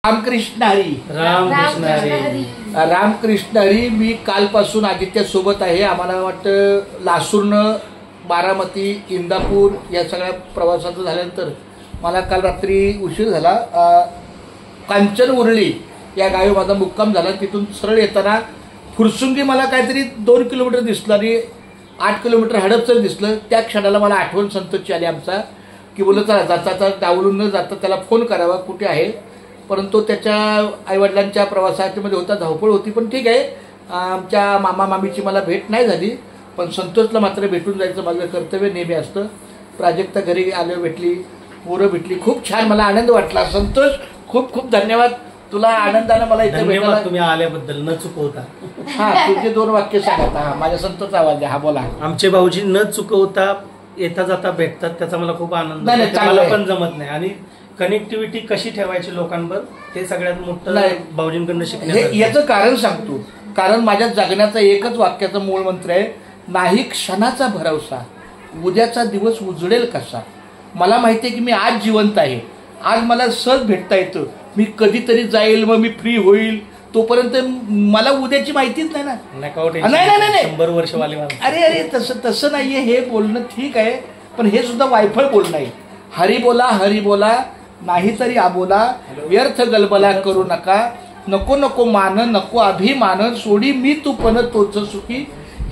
रामकृष्ण हरी. रामकृष्ण हरी. रामकृष्ण हरी. मी कालपासून आदित्य सोबत आहे. आम्हाला वाटतं लासूरनं बारामती इंदापूर या सगळ्या प्रवासाचं झाल्यानंतर मला काल रात्री उशीर झाला. कांचन उरळी या गावी माझा मुक्काम झाला. तिथून सरळ येताना फुरसुंगी मला काहीतरी 2 किलोमीटर दिसलं आणि 8 किलोमीटर हडपसर दिसलं. त्या क्षणाला मला आठवण संतोषची आली आमचा की बोलत चला जाता डावलून न जाता त्याला फोन करावा कुठे आहे. परंतु त्याच्या आईवडिलांच्या प्रवासामध्ये होता, धावपळ होती. पण ठीक आहे, आमच्या मामा मामीची मला भेट नाही झाली, पण संतोषला मात्र भेटून जायचं माझं कर्तव्य नेहमी असतं. प्राजक्ता घरी आलं, भेटली, पोरं भेटली, खूप छान मला आनंद वाटला. संतोष खूप खूप धन्यवाद तुला. आनंदानं मला इथे भेटायला तुम्ही आल्याबद्दल न चुकवता. हा तुझे 2 वाक्य सांगता. हा माझ्या संतोषचा आवाज द्या. हा बोला. आमचे भाऊजी न चुकवता येता जाता भेटतात, त्याचा मला खूप आनंद. मला पण जमत नाही आणि कनेक्टिव्हिटी कशी ठेवायची लोकांवर हे सगळ्यात मोठं भाऊजींकडून शिकण्याचं. याचं कारण सांगतो. कारण माझ्या जगण्याचा एकच वाक्याचा मूळ मंत्र आहे, नाही क्षणाचा भरवसा, उद्याचा दिवस उजळेल कसा. मला माहिती आहे की मी आज जिवंत आहे, आज मला सहज भेटता येतं. मी कधीतरी जाईल, मग मी फ्री होईल, तोपर्यंत मला उद्याची माहितीच नाही ना. नाही 100 वर्ष वाले. अरे तसं नाहीये. हे बोलणं ठीक आहे, पण हे सुद्धा वायफळ बोलणं आहे. हरी बोला नाहीतरी आबोला, व्यर्थ गलबला करू नका, नको नको मान, नको अभिमान, सोडी मी तू पण तोच सुखी.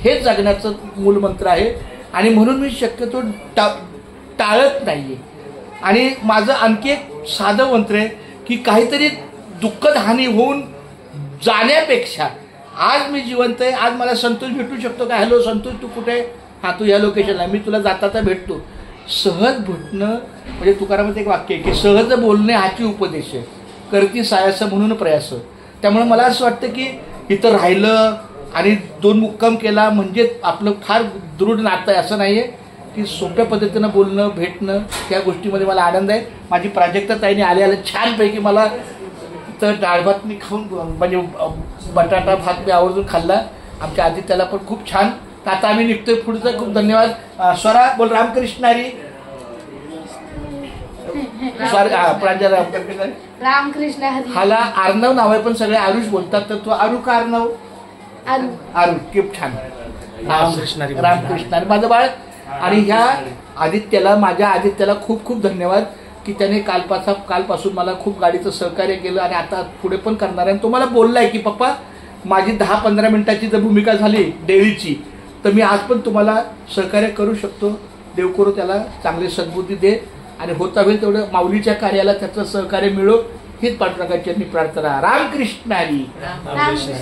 हे जगण्याचं मूलमंत्र आहे आणि म्हणून मी शक्यतो टाळत नाहीये. आणि माझं आणखी एक साधं मंत्र आहे की काहीतरी दुःखद हानी होऊन जाण्यापेक्षा आज मी जिवंत आहे, आज मला संतोष भेटू शकतो का, हॅलो संतोष तू कुठे आहे, हा तू या लोकेशनला, मी तुला जाता भेटतो. सहज भेटणं म्हणजे तुकारामाचं एक वाक्य आहे की सहज बोलणे हाची उपदेश आहे, करती सायास म्हणून प्रयास. त्यामुळे मला असं वाटतं की इथं राहिलं आणि 2 मुक्काम केला म्हणजे आपलं फार दृढ नातं आहे असं नाही आहे. की सोप्या पद्धतीनं बोलणं भेटणं त्या गोष्टीमध्ये मला आनंद आहे. माझी प्राजक्ता ताईने आले छानपैकी मला तर डाळ भात मी खाऊन म्हणजे बटाटा भात मी आवर्जून खाल्ला. आमच्या आदित्याला पण खूप छान. आता आम्ही निघतोय पुढचं. खूप धन्यवाद. स्वरा बोल. रामकृष्ण हरी. रामकृष्ण हरी. हाला अर्णव नाव आहे पण सगळे आरुष बोलतात, तर तू आरू का अर्णव? आरू. खूप छान. रामकृष्ण हरी. रामकृष्ण हरी माझं बाळ. आणि ह्या माझ्या आदित्याला खूप खूप धन्यवाद की त्याने कालपासून मला खूप गाडीचं सहकार्य केलं आणि आता पुढे पण करणार आहे. तो मला बोललाय की पप्पा माझी 10-15 मिनिटाची जर भूमिका झाली डेलीची तर मी आज पण तुम्हाला सहकार्य करू शकतो. देव करू त्याला चांगली सद्बुद्धी दे आणि होता होईल तेवढं माऊलीच्या कार्याला त्याचं सहकार्य मिळो हीच पाठराखांची प्रार्थना. रामकृष्ण हरी.